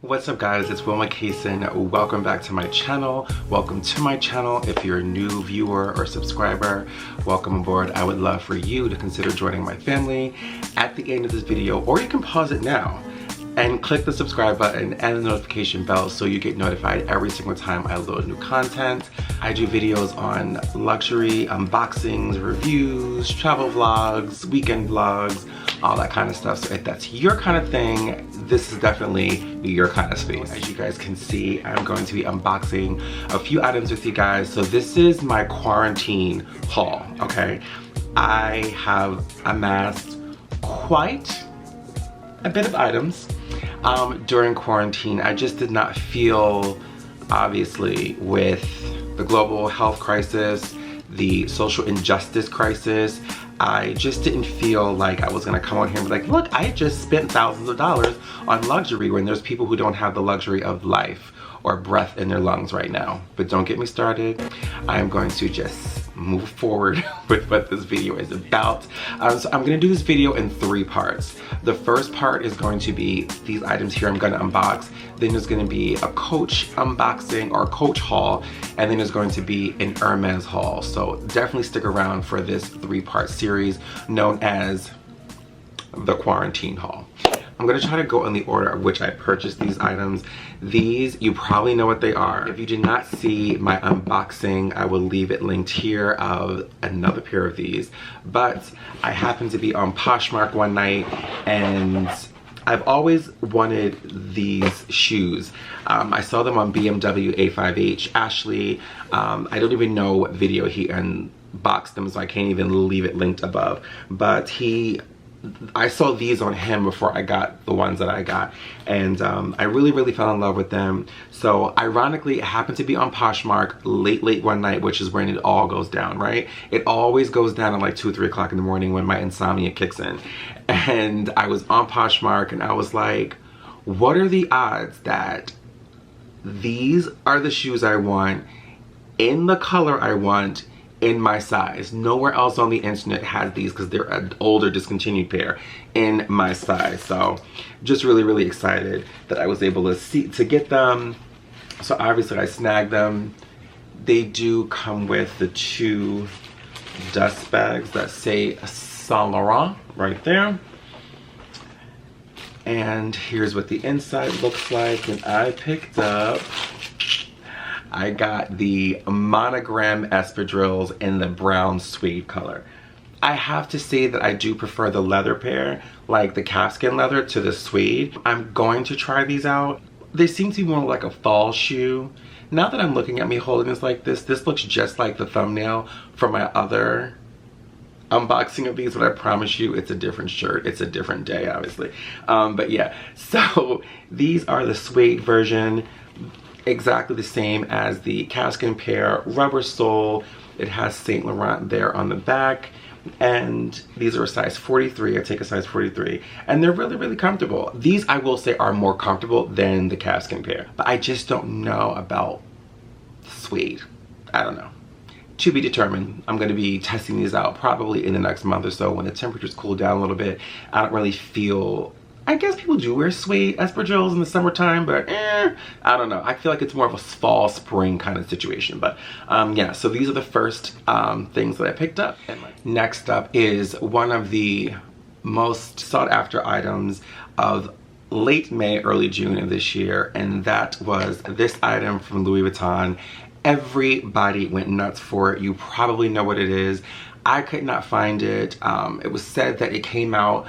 What's up guys, it's Wil Mikahson. Welcome back to my channel. Welcome to my channel. If you're a new viewer or subscriber, welcome aboard. I would love for you to consider joining my family at the end of this video, or you can pause it now and click the subscribe button and the notification bell so you get notified every single time I load new content. I do videos on luxury, unboxings, reviews, travel vlogs, weekend vlogs, all that kind of stuff. So if that's your kind of thing, this is definitely your kind of space. As you guys can see, I'm going to be unboxing a few items with you guys. So this is my quarantine haul, okay? I have amassed quite a bit of items during quarantine. I just did not feel, obviously, with the global health crisis, the social injustice crisis, I just didn't feel like I was gonna come on here and be like, look, I just spent thousands of dollars on luxury, when there's people who don't have the luxury of life or breath in their lungs right now. But don't get me started. I'm going to just move forward with what this video is about. So I'm gonna do this video in 3 parts. The first part is going to be these items here I'm gonna unbox. Then there's gonna be a Coach unboxing or Coach haul, and then there's going to be an Hermes haul. So definitely stick around for this 3-part series known as the quarantine haul. I'm gonna try to go in the order of which I purchased these items. These, you probably know what they are. If you did not see my unboxing, I will leave it linked here of another pair of these. But I happened to be on Poshmark one night, and I've always wanted these shoes. I saw them on BMW A5H. Ashley, I don't even know what video he unboxed them, so I can't even leave it linked above. But I saw these on him before I got the ones that I got, and I really fell in love with them. So ironically, it happened to be on Poshmark late one night, which is when it all goes down, right? It always goes down at like 2 or 3 o'clock in the morning when my insomnia kicks in. And I was on Poshmark and I was like, what are the odds that these are the shoes I want, in the color I want, in my size? Nowhere else on the internet has these, because they're an older discontinued pair in my size. So just really excited that I was able to get them. So obviously I snagged them. They do come with the 2 dust bags that say Saint Laurent right there. And here's what the inside looks like. And I picked up, I got the Monogram Espadrilles in the brown suede color. I have to say that I do prefer the leather pair, like the calfskin leather, to the suede. I'm going to try these out. They seem to be more like a fall shoe. Now that I'm looking at me holding this like this looks just like the thumbnail from my other unboxing of these, but I promise you it's a different shirt. It's a different day, obviously. But yeah, so these are the suede version. Exactly the same as the calfskin pair, rubber sole. It has Saint Laurent there on the back, and these are a size 43. I take a size 43, and they're really comfortable. These, I will say, are more comfortable than the calfskin pair, but I just don't know about suede. I don't know. To be determined. I'm going to be testing these out probably in the next month or so when the temperatures cool down a little bit. I don't really feel, I guess people do wear suede espadrilles in the summertime, but I don't know. I feel like it's more of a fall, spring kind of situation. But yeah, so these are the first things that I picked up. And next up is one of the most sought after items of late May, early June of this year, and that was this item from Louis Vuitton. Everybody went nuts for it. You probably know what it is. I could not find it. It was said that it came out,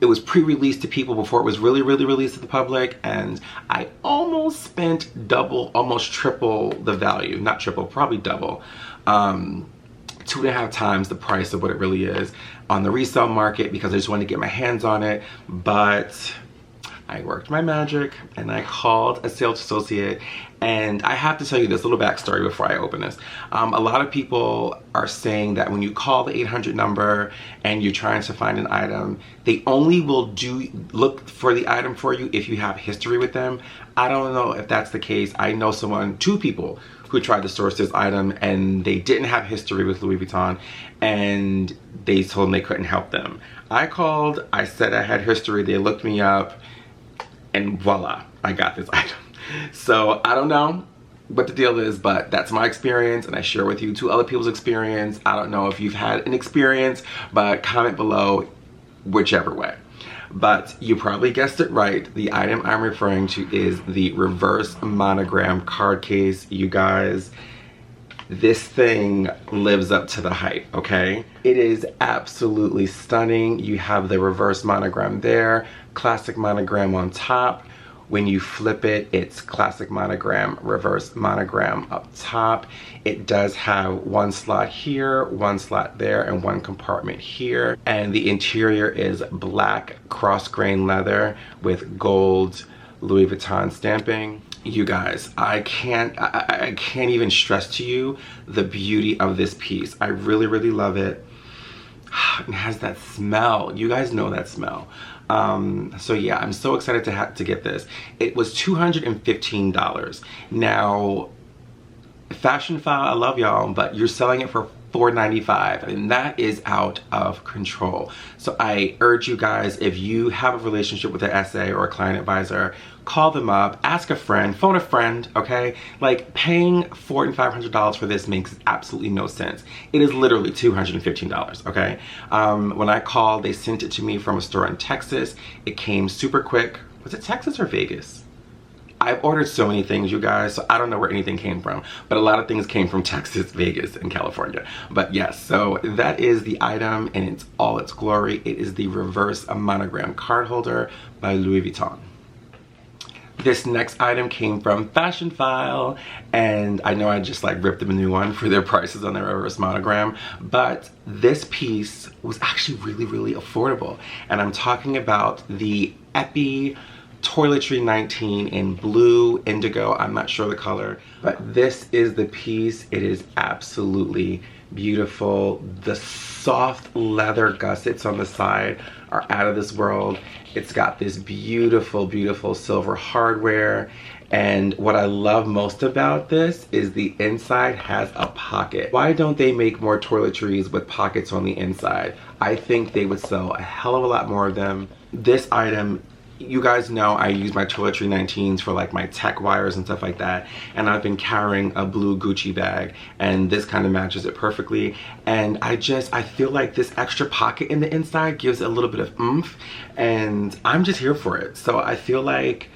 it was pre-released to people before it was really released to the public, and I almost spent double, almost triple the value. Not triple, probably double. 2.5 times the price of what it really is on the resale market, because I just wanted to get my hands on it. But I worked my magic and I called a sales associate, and I have to tell you this little backstory before I open this. A lot of people are saying that when you call the 800 number and you're trying to find an item, they only will look for the item for you if you have history with them. I don't know if that's the case. I know 2 people who tried to source this item and they didn't have history with Louis Vuitton, and they told them they couldn't help them. I called, I said I had history, they looked me up. and voila, I got this item. So I don't know what the deal is, but that's my experience, and I share with you two other people's experience. I don't know if you've had an experience, but comment below whichever way. But you probably guessed it right. The item I'm referring to is the reverse monogram card case. You guys, this thing lives up to the hype, okay? It is absolutely stunning. You have the reverse monogram there, classic monogram on top. When you flip it, it's classic monogram, reverse monogram up top. It does have one slot here, one slot there, and one compartment here. And the interior is black cross-grain leather with gold Louis Vuitton stamping. You guys, I can't even stress to you the beauty of this piece. I really, really love it. It has that smell. You guys know that smell. So yeah, I'm so excited to get this. It was $215. Now, Fashion File, I love y'all, but you're selling it for $495, and that is out of control. So I urge you guys, if you have a relationship with an SA or a client advisor, call them up, ask a friend, phone a friend, okay? Like, paying $400 and $500 for this makes absolutely no sense. It is literally $215, okay? When I called, they sent it to me from a store in Texas. It came super quick. Was it Texas or Vegas? I've ordered so many things, you guys, so I don't know where anything came from, but a lot of things came from Texas, Vegas, and California. But yes, so that is the item in all its glory. It is the reverse monogram card holder by Louis Vuitton. This next item came from Fashion File, and I know I just like ripped them a new one for their prices on their reverse monogram, but this piece was actually really, really affordable. And I'm talking about the Toiletry 19 in blue, indigo, I'm not sure the color, but this is the piece. It is absolutely beautiful. The soft leather gussets on the side are out of this world. It's got this beautiful, beautiful silver hardware. And what I love most about this is the inside has a pocket. Why don't they make more toiletries with pockets on the inside? I think they would sell a hell of a lot more of them. This item, you guys know I use my Toiletry 19s for like my tech wires and stuff like that, and I've been carrying a blue Gucci bag, and this kind of matches it perfectly. And I feel like this extra pocket in the inside gives a little bit of oomph, and I'm just here for it. So I feel like,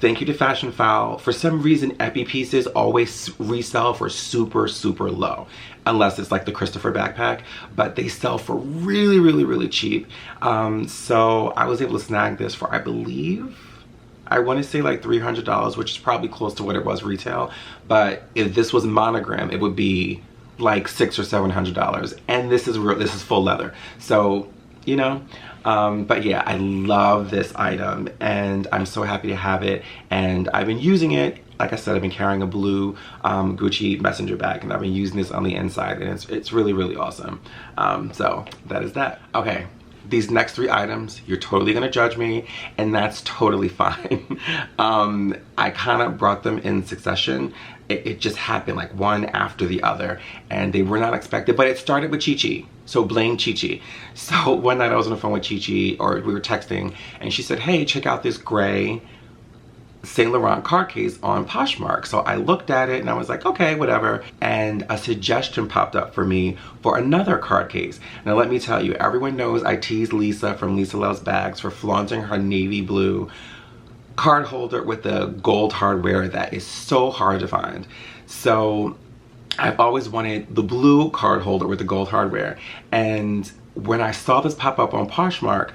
thank you to Fashion File. For some reason, epi pieces always resell for super, super low, unless it's like the Christopher backpack, but they sell for really, really, really cheap. So I was able to snag this for, I believe, I want to say like $300, which is probably close to what it was retail. But if this was monogram, it would be like $600 or $700. And this is real, this is full leather. So, you know, but yeah, I love this item, and I'm so happy to have it. And I've been using it. Like I said, I've been carrying a blue Gucci messenger bag, and I've been using this on the inside, and it's really, really awesome. So that is that. Okay, these next three items, you're totally gonna judge me, and that's totally fine. I kind of brought them in succession. It just happened like one after the other, and they were not expected, but it started with Chi Chi. So blame Chi Chi. So one night I was on the phone with Chi Chi, or we were texting, and she said, hey, check out this gray Saint Laurent card case on Poshmark. So I looked at it and I was like, okay, whatever. And a suggestion popped up for me for another card case. Now let me tell you, everyone knows I teased Lisa from Lisa Loves Bags for flaunting her navy blue card holder with the gold hardware that is so hard to find. So I've always wanted the blue card holder with the gold hardware. And when I saw this pop up on Poshmark,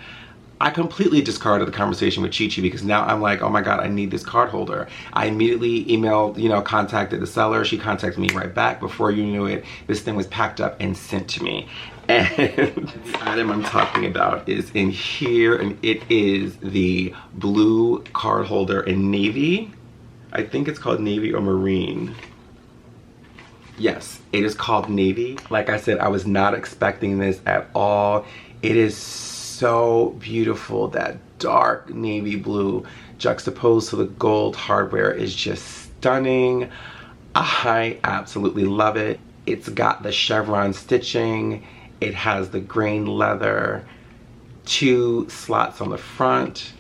I completely discarded the conversation with Chi Chi, because now I'm like, oh my God, I need this card holder. I immediately emailed, contacted the seller. She contacted me right back. Before you knew it, this thing was packed up and sent to me. And the item I'm talking about is in here, and it is the blue card holder in navy. I think it's called navy or marine. Yes, it is called navy. Like I said, I was not expecting this at all. It is so beautiful. That dark navy blue juxtaposed to the gold hardware is just stunning. I absolutely love it. It's got the chevron stitching. It has the grain leather, 2 slots on the front.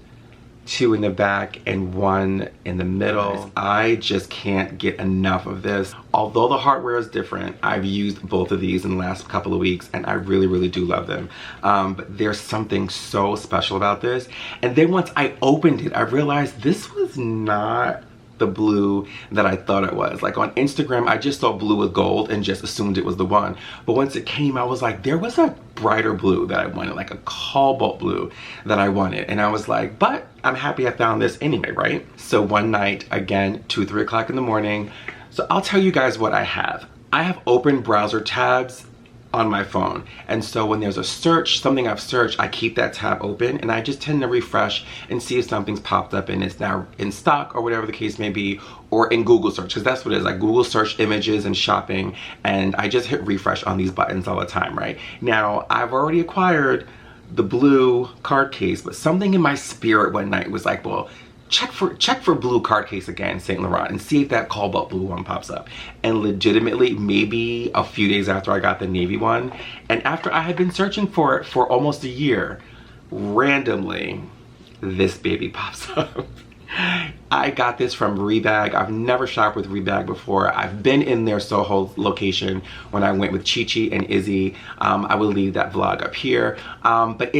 2 in the back, and 1 in the middle. I just can't get enough of this. Although the hardware is different, I've used both of these in the last couple of weeks and I really, really do love them. But there's something so special about this. And then once I opened it, I realized this was not the blue that I thought it was. Like on Instagram, I just saw blue with gold and just assumed it was the one. But once it came, I was like, there was a brighter blue that I wanted, like a cobalt blue that I wanted. And I was like, but I'm happy I found this anyway, right? So one night, again, 2, 3 o'clock in the morning. So I'll tell you guys what I have. I have open browser tabs on my phone, and so when there's a search, something I've searched, I keep that tab open and I just tend to refresh and see if something's popped up and it's now in stock or whatever the case may be, or in Google search, because that's what it is. Like Google search images and shopping, and I just hit refresh on these buttons all the time, right? Now I've already acquired the blue card case, but something in my spirit one night was like, well, check for blue card case again, Saint Laurent, and see if that cobalt blue one pops up. And legitimately, maybe a few days after I got the navy one, and after I had been searching for it for almost a year, randomly, this baby pops up. I got this from Rebag. I've never shopped with Rebag before. I've been in their Soho location when I went with Chi-Chi and Izzy. I will leave that vlog up here. But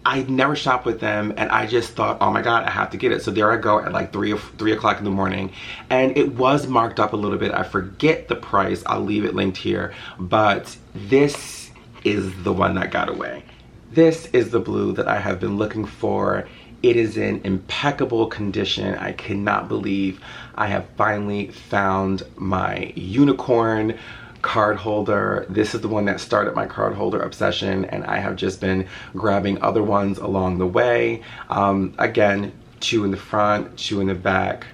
I'd never shopped with them, and I just thought, oh my God, I have to get it. So there I go at like 3 o'clock in the morning, and it was marked up a little bit. I forget the price. I'll leave it linked here, but this is the one that got away. This is the blue that I have been looking for. It is in impeccable condition. I cannot believe I have finally found my unicorn card holder. This is the one that started my card holder obsession, and I have just been grabbing other ones along the way. Again, 2 in the front, 2 in the back,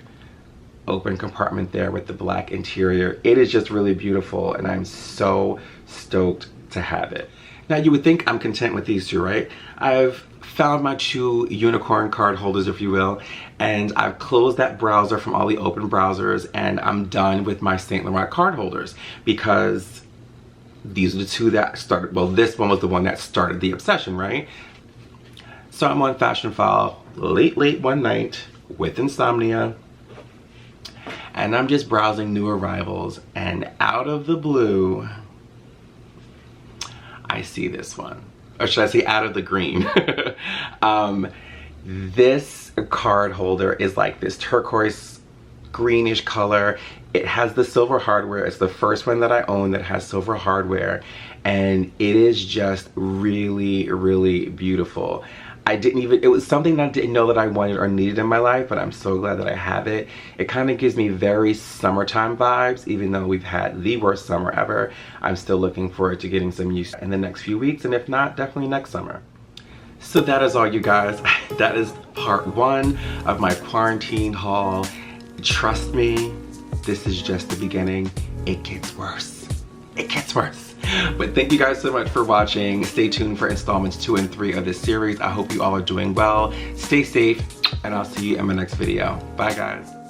open compartment there with the black interior. It is just really beautiful, and I'm so stoked to have it. Now you would think I'm content with these 2, right? I've found my 2 unicorn card holders, if you will, and I've closed that browser from all the open browsers, and I'm done with my Saint Laurent card holders, because these are the 2 that started, well, this one was the one that started the obsession, right? So I'm on Fashion File late one night with insomnia, and I'm just browsing new arrivals, and out of the blue, I see this one. Or should I say out of the green. This card holder is like this turquoise greenish color. It has the silver hardware. It's the first one that I own that has silver hardware, and it is just really, really beautiful. It was something that I didn't know that I wanted or needed in my life, but I'm so glad that I have it. It kind of gives me very summertime vibes, even though we've had the worst summer ever. I'm still looking forward to getting some use in the next few weeks, and if not, definitely next summer. So that is all, you guys. That is part 1 of my quarantine haul. Trust me, this is just the beginning. It gets worse. It gets worse. But thank you guys so much for watching. Stay tuned for installments 2 and 3 of this series. I hope you all are doing well. Stay safe, and I'll see you in my next video. Bye, guys.